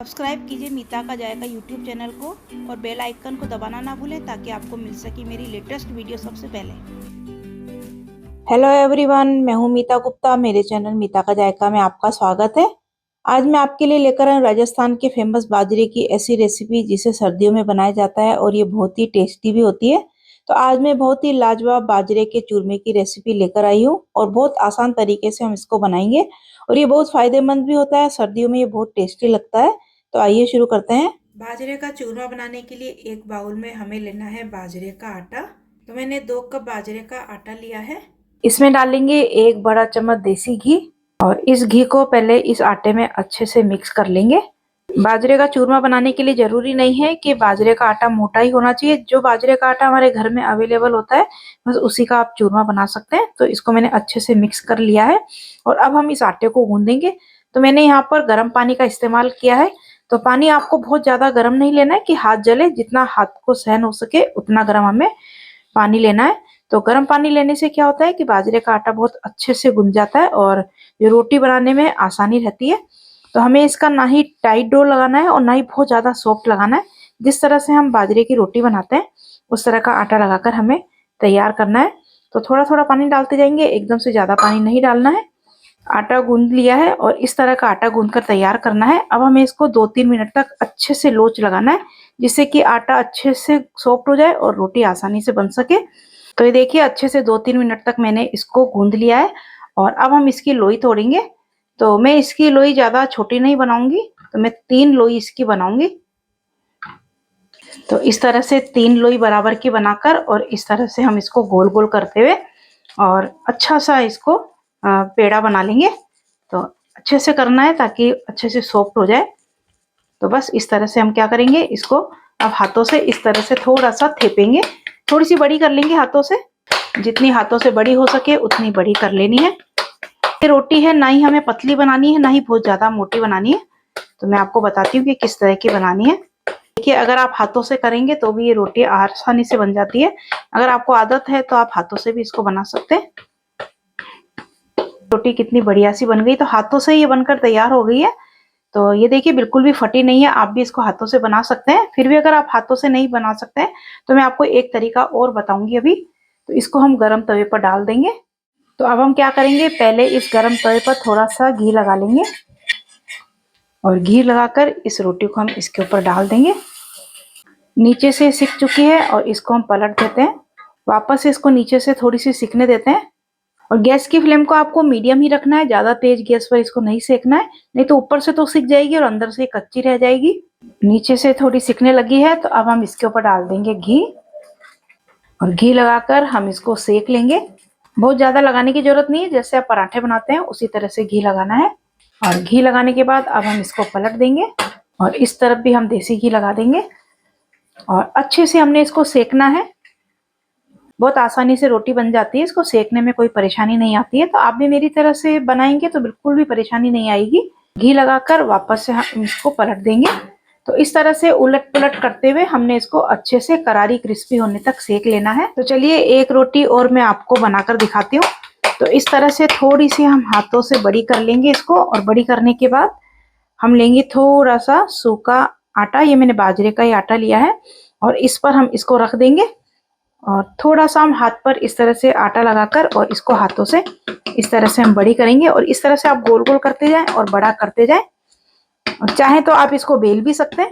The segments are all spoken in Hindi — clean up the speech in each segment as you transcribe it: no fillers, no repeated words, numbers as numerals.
सब्सक्राइब कीजिए मीता का जायका यूट्यूब चैनल को और बेल आइकन को दबाना ना भूलें ताकि आपको मिल सके मेरी लेटेस्ट वीडियो सबसे पहले। हेलो एवरीवन, मैं हूं मीता गुप्ता। मेरे चैनल मीता का जायका में आपका स्वागत है। आज मैं आपके लिए लेकर आई हूं राजस्थान के फेमस बाजरे की ऐसी रेसिपी जिसे सर्दियों में बनाया जाता है और ये बहुत ही टेस्टी भी होती है। तो आज मैं बहुत ही लाजवाब बाजरे के चूरमे की रेसिपी लेकर आई हूँ और बहुत आसान तरीके से हम इसको बनाएंगे और ये बहुत फायदेमंद भी होता है। सर्दियों में ये बहुत टेस्टी लगता है। तो आइए शुरू करते हैं। बाजरे का चूरमा बनाने के लिए एक बाउल में हमें लेना है बाजरे का आटा। तो मैंने 2 कप बाजरे का आटा लिया है। इसमें डालेंगे 1 बड़ा चम्मच देसी घी और इस घी को पहले इस आटे में अच्छे से मिक्स कर लेंगे। बाजरे का चूरमा बनाने के लिए जरूरी नहीं है कि बाजरे का आटा मोटा ही होना चाहिए। जो बाजरे का आटा हमारे घर में अवेलेबल होता है बस उसी का आप चूरमा बना सकते हैं। तो इसको मैंने अच्छे से मिक्स कर लिया है और अब हम इस आटे को गूंदेंगे। तो मैंने यहाँ पर गर्म पानी का इस्तेमाल किया है। तो पानी आपको बहुत ज्यादा गर्म नहीं लेना है कि हाथ जले, जितना हाथ को सहन हो सके उतना गर्म हमें पानी लेना है। तो गर्म पानी लेने से क्या होता है कि बाजरे का आटा बहुत अच्छे से गूंद जाता है और ये रोटी बनाने में आसानी रहती है। तो हमें इसका ना ही टाइट डो लगाना है और ना ही बहुत ज्यादा सॉफ्ट लगाना है। जिस तरह से हम बाजरे की रोटी बनाते हैं उस तरह का आटा लगाकर हमें तैयार करना है। तो थोड़ा थोड़ा पानी डालते जाएंगे, एकदम से ज्यादा पानी नहीं डालना है। आटा गूंद लिया है और इस तरह का आटा गूंद कर तैयार करना है। अब हमें इसको 2-3 मिनट तक अच्छे से लोच लगाना है जिससे कि आटा अच्छे से सॉफ्ट हो जाए और रोटी आसानी से बन सके। तो ये देखिए अच्छे से 2-3 मिनट तक मैंने इसको गूंद लिया है और अब हम इसकी लोई तोड़ेंगे। तो मैं इसकी लोई ज्यादा छोटी नहीं बनाऊंगी, तो मैं 3 लोई इसकी बनाऊंगी। तो इस तरह से 3 लोई बराबर की बनाकर और इस तरह से हम इसको गोल गोल करते हुए और अच्छा सा इसको पेड़ा बना लेंगे। तो अच्छे से करना है ताकि अच्छे से सॉफ्ट हो जाए। तो बस इस तरह से हम क्या करेंगे, इसको अब हाथों से इस तरह से थोड़ा सा थेपेंगे। थोड़ी सी बड़ी कर लेंगे हाथों से, जितनी हाथों से बड़ी हो सके उतनी बड़ी कर लेनी है। ये रोटी है ना ही हमें पतली बनानी है ना ही बहुत ज्यादा मोटी बनानी है। तो मैं आपको बताती हूँ कि किस तरह की बनानी है। देखिए अगर आप हाथों से करेंगे तो भी ये रोटी आसानी से बन जाती है। अगर आपको आदत है तो आप हाथों से भी इसको बना सकते हैं। रोटी कितनी बढ़िया सी बन गई, तो हाथों से ये बनकर तैयार हो गई है। तो ये देखिए बिल्कुल भी फटी नहीं है। आप भी इसको हाथों से बना सकते हैं। फिर भी अगर आप हाथों से नहीं बना सकते हैं तो मैं आपको एक तरीका और बताऊंगी अभी। तो इसको हम गरम तवे पर डाल देंगे। तो अब हम क्या करेंगे, पहले इस गरम तवे पर थोड़ा सा घी लगा लेंगे और घी लगाकर इस रोटी को हम इसके ऊपर डाल देंगे। नीचे से सिक चुकी है और इसको हम पलट देते हैं। वापस इसको नीचे से थोड़ी सी सिकने देते हैं और गैस की फ्लेम को आपको मीडियम ही रखना है। ज्यादा तेज गैस पर इसको नहीं सेकना है, नहीं तो ऊपर से तो सिक जाएगी और अंदर से कच्ची रह जाएगी। नीचे से थोड़ी सिकने लगी है तो अब हम इसके ऊपर डाल देंगे घी और घी लगाकर हम इसको सेक लेंगे। बहुत ज्यादा लगाने की जरूरत नहीं है, जैसे आप पराठे बनाते हैं उसी तरह से घी लगाना है। और घी लगाने के बाद अब हम इसको पलट देंगे और इस तरफ भी हम देसी घी लगा देंगे और अच्छे से हमने इसको सेकना है। बहुत आसानी से रोटी बन जाती है, इसको सेकने में कोई परेशानी नहीं आती है। तो आप भी मेरी तरह से बनाएंगे तो बिल्कुल भी परेशानी नहीं आएगी। घी लगाकर वापस से हम इसको पलट देंगे। तो इस तरह से उलट पुलट करते हुए हमने इसको अच्छे से करारी क्रिस्पी होने तक सेक लेना है। तो चलिए एक रोटी और मैं आपको बनाकर दिखाती हूँ। तो इस तरह से थोड़ी सी हम हाथों से बड़ी कर लेंगे इसको और बड़ी करने के बाद हम लेंगे थोड़ा सा सूखा आटा। ये मैंने बाजरे का ही आटा लिया है और इस पर हम इसको रख देंगे और थोड़ा सा हम हाथ पर इस तरह से आटा लगाकर और इसको हाथों से इस तरह से हम बड़ी करेंगे और इस तरह से आप गोल गोल करते जाएं और बड़ा करते जाएं। और चाहे तो आप इसको बेल भी सकते हैं,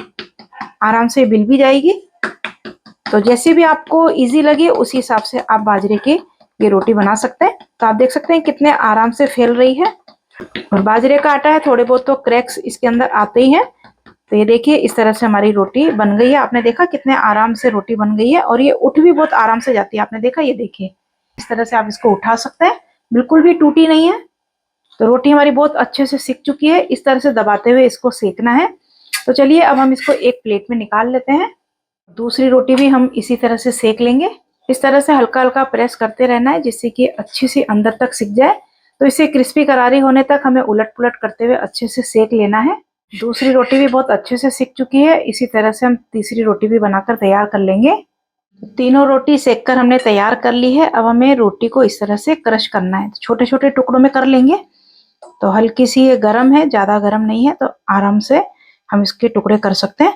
आराम से बेल भी जाएगी। तो जैसे भी आपको इजी लगे उसी हिसाब से आप बाजरे की ये रोटी बना सकते हैं। तो आप देख सकते हैं कितने आराम से फैल रही है और बाजरे का आटा है, थोड़े बहुत तो क्रैक्स इसके अंदर आते ही हैं। तो ये देखिए इस तरह से हमारी रोटी बन गई है। आपने देखा कितने आराम से रोटी बन गई है और ये उठ भी बहुत आराम से जाती है। आपने देखा, ये देखिए इस तरह से आप इसको उठा सकते हैं, बिल्कुल भी टूटी नहीं है। तो रोटी हमारी बहुत अच्छे से सिक चुकी है। इस तरह से दबाते हुए इसको सेकना है। तो चलिए अब हम इसको एक प्लेट में निकाल लेते हैं। दूसरी रोटी भी हम इसी तरह से सेक लेंगे। इस तरह से हल्का हल्का प्रेस करते रहना है जिससे कि अच्छी सी अंदर तक सिक जाए। तो इसे क्रिस्पी करारी होने तक हमें उलट पुलट करते हुए अच्छे से सेक लेना है। दूसरी रोटी भी बहुत अच्छे से सिक चुकी है। इसी तरह से हम तीसरी रोटी भी बनाकर तैयार कर लेंगे। तीनों रोटी सेक कर हमने तैयार कर ली है। अब हमें रोटी को इस तरह से क्रश करना है, छोटे छोटे टुकड़ों में कर लेंगे। तो हल्की सी ये गर्म है, ज्यादा गर्म नहीं है, तो आराम से हम इसके टुकड़े कर सकते हैं।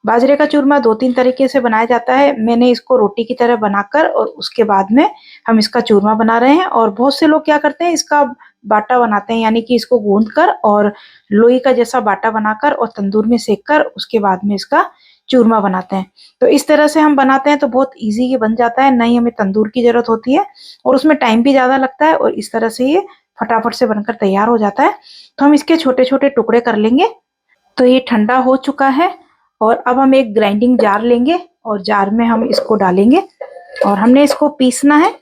बाजरे का चूरमा 2-3 तरीके से बनाया जाता है। मैंने इसको रोटी की तरह बनाकर और उसके बाद में हम इसका चूरमा बना रहे हैं। और बहुत से लोग क्या करते हैं, इसका बाटा बनाते हैं, यानी कि इसको गूंद कर और लोई का जैसा बाटा बनाकर और तंदूर में सेक कर उसके बाद में इसका चूरमा बनाते हैं। तो इस तरह से हम बनाते हैं तो बहुत ईजी ये बन जाता है, ना ही हमें तंदूर की जरूरत होती है और उसमें टाइम भी ज्यादा लगता है और इस तरह से ये फटाफट से बनकर तैयार हो जाता है। तो हम इसके छोटे छोटे टुकड़े कर लेंगे। तो ये ठंडा हो चुका है और अब हम एक ग्राइंडिंग जार लेंगे और जार में हम इसको डालेंगे और हमने इसको पीसना है।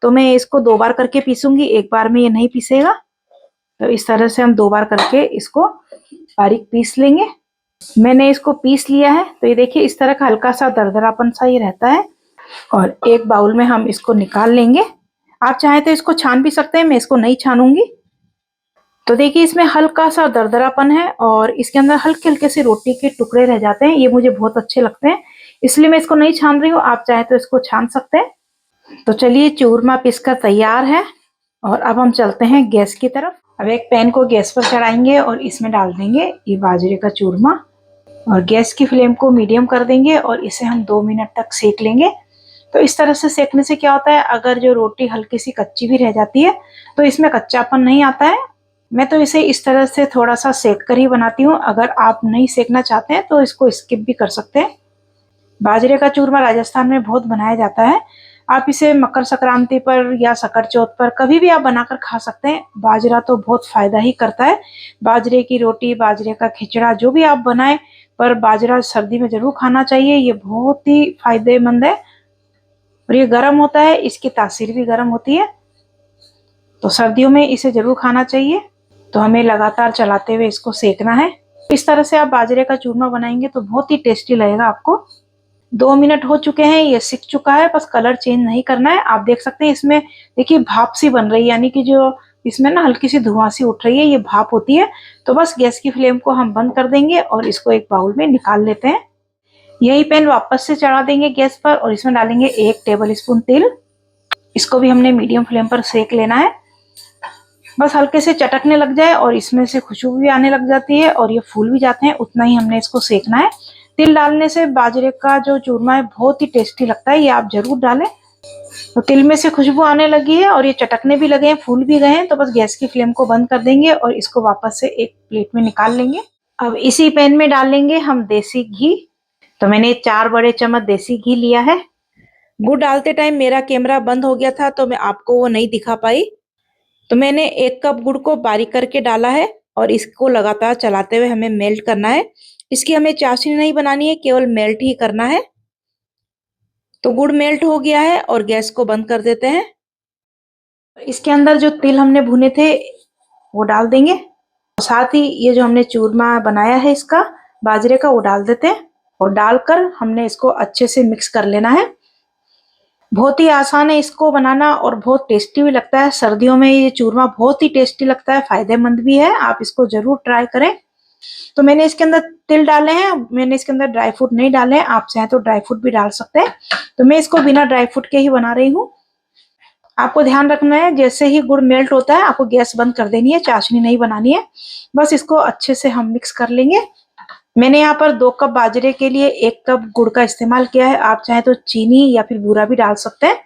तो मैं इसको 2 बार करके पीसूंगी, एक बार में ये नहीं पीसेगा। तो इस तरह से हम 2 बार करके इसको बारीक पीस लेंगे। मैंने इसको पीस लिया है। तो ये देखिए इस तरह का हल्का सा दरदरापन सा ही रहता है और एक बाउल में हम इसको निकाल लेंगे। आप चाहे तो इसको छान भी सकते हैं, मैं इसको नहीं छानूंगी। तो देखिए इसमें हल्का सा दरदरापन है और इसके अंदर हल्के हल्के से रोटी के टुकड़े रह जाते हैं। ये मुझे बहुत अच्छे लगते हैं, इसलिए मैं इसको नहीं छान रही हूँ। आप चाहे तो इसको छान सकते हैं। तो चलिए चूरमा पिसकर तैयार है और अब हम चलते हैं गैस की तरफ। अब एक पैन को गैस पर चढ़ाएंगे और इसमें डाल देंगे ये बाजरे का चूरमा और गैस की फ्लेम को मीडियम कर देंगे और इसे हम 2 मिनट तक सेक लेंगे। तो इस तरह से सेकने से क्या होता है, अगर जो रोटी हल्की सी कच्ची भी रह जाती है तो इसमें कच्चापन नहीं आता है। मैं तो इसे इस तरह से थोड़ा सा सेक कर ही बनाती हूँ। अगर आप नहीं सेकना चाहते हैं तो इसको स्किप भी कर सकते हैं। बाजरे का चूरमा राजस्थान में बहुत बनाया जाता है। आप इसे मकर संक्रांति पर या सकट चौथ पर कभी भी आप बनाकर खा सकते हैं। बाजरा तो बहुत फायदा ही करता है। बाजरे की रोटी, बाजरे का खिचड़ा जो भी आप बनाएं, पर बाजरा सर्दी में जरूर खाना चाहिए। ये बहुत ही फायदेमंद है और ये गर्म होता है, इसकी तासीर भी गर्म होती है। तो सर्दियों में इसे जरूर खाना चाहिए। तो हमें लगातार चलाते हुए इसको सेकना है। इस तरह से आप बाजरे का चूरमा बनाएंगे तो बहुत ही टेस्टी लगेगा आपको। 2 मिनट हो चुके हैं, ये सिक चुका है, बस कलर चेंज नहीं करना है। आप देख सकते हैं इसमें देखिए भाप सी बन रही है, यानी कि जो इसमें ना हल्की सी धुआं सी उठ रही है, ये भाप होती है। तो बस गैस की फ्लेम को हम बंद कर देंगे और इसको एक बाउल में निकाल लेते हैं। यही पैन वापस से चढ़ा देंगे गैस पर और इसमें डालेंगे 1 टेबल स्पून तेल। इसको भी हमने मीडियम फ्लेम पर सेक लेना है। बस हल्के से चटकने लग जाए और इसमें से खुशबू भी आने लग जाती है और ये फूल भी जाते हैं, उतना ही हमने इसको सेकना है। तिल डालने से बाजरे का जो चूरमा है बहुत ही टेस्टी लगता है, ये आप जरूर डालें। तो तिल में से खुशबू आने लगी है और ये चटकने भी लगे हैं, फूल भी गए हैं। तो बस गैस की फ्लेम को बंद कर देंगे और इसको वापस से एक प्लेट में निकाल लेंगे। अब इसी पैन में डालेंगे हम देसी घी। तो मैंने 4 बड़े चम्मच देसी घी लिया है। गुड़ डालते टाइम मेरा कैमरा बंद हो गया था तो मैं आपको वो नहीं दिखा पाई। तो मैंने 1 कप गुड़ को बारीक करके डाला है और इसको लगातार चलाते हुए हमें मेल्ट करना है। इसकी हमें चाशनी नहीं बनानी है, केवल मेल्ट ही करना है। तो गुड़ मेल्ट हो गया है और गैस को बंद कर देते हैं। इसके अंदर जो तिल हमने भुने थे वो डाल देंगे और साथ ही ये जो हमने चूरमा बनाया है इसका बाजरे का वो डाल देते हैं और डालकर हमने इसको अच्छे से मिक्स कर लेना है। बहुत ही आसान है इसको बनाना और बहुत टेस्टी भी लगता है। सर्दियों में ये चूरमा बहुत ही टेस्टी लगता है, फायदेमंद भी है। आप इसको जरूर ट्राई करें। तो मैंने इसके अंदर तिल डाले हैं, मैंने इसके अंदर ड्राई फ्रूट नहीं डाले हैं। आप चाहे तो ड्राई फ्रूट भी डाल सकते हैं। तो मैं इसको बिना ड्राई फ्रूट के ही बना रही हूँ। आपको ध्यान रखना है जैसे ही गुड़ मेल्ट होता है आपको गैस बंद कर देनी है, चाशनी नहीं बनानी है। बस इसको अच्छे से हम मिक्स कर लेंगे। मैंने यहाँ पर 2 कप बाजरे के लिए 1 कप गुड़ का इस्तेमाल किया है। आप चाहे तो चीनी या फिर बूरा भी डाल सकते हैं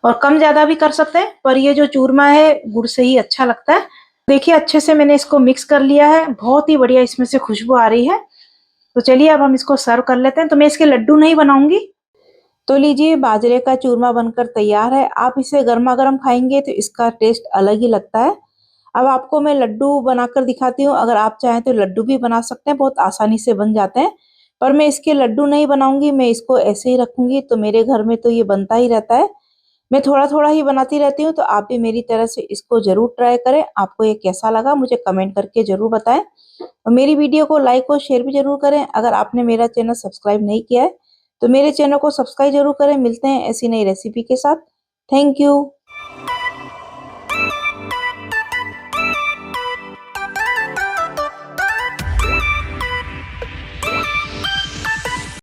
और कम ज्यादा भी कर सकते हैं, पर ये जो चूरमा है गुड़ से ही अच्छा लगता है। देखिए अच्छे से मैंने इसको मिक्स कर लिया है, बहुत ही बढ़िया इसमें से खुशबू आ रही है। तो चलिए अब हम इसको सर्व कर लेते हैं। तो मैं इसके लड्डू नहीं बनाऊंगी। तो लीजिए बाजरे का चूरमा बनकर तैयार है। आप इसे गर्मा गर्म खाएंगे तो इसका टेस्ट अलग ही लगता है। अब आपको मैं लड्डू बनाकर दिखाती हूँ। अगर आप चाहें तो लड्डू भी बना सकते हैं, बहुत आसानी से बन जाते हैं। पर मैं इसके लड्डू नहीं बनाऊंगी, मैं इसको ऐसे ही रखूंगी। तो मेरे घर में तो ये बनता ही रहता है, मैं थोड़ा थोड़ा ही बनाती रहती हूँ। तो आप भी मेरी तरह से इसको जरूर ट्राई करें। आपको ये कैसा लगा मुझे कमेंट करके जरूर बताएं और मेरी वीडियो को लाइक और शेयर भी जरूर करें। अगर आपने मेरा चैनल सब्सक्राइब नहीं किया है तो मेरे चैनल को सब्सक्राइब जरूर करें। मिलते हैं ऐसी नई रेसिपी के साथ। Thank you.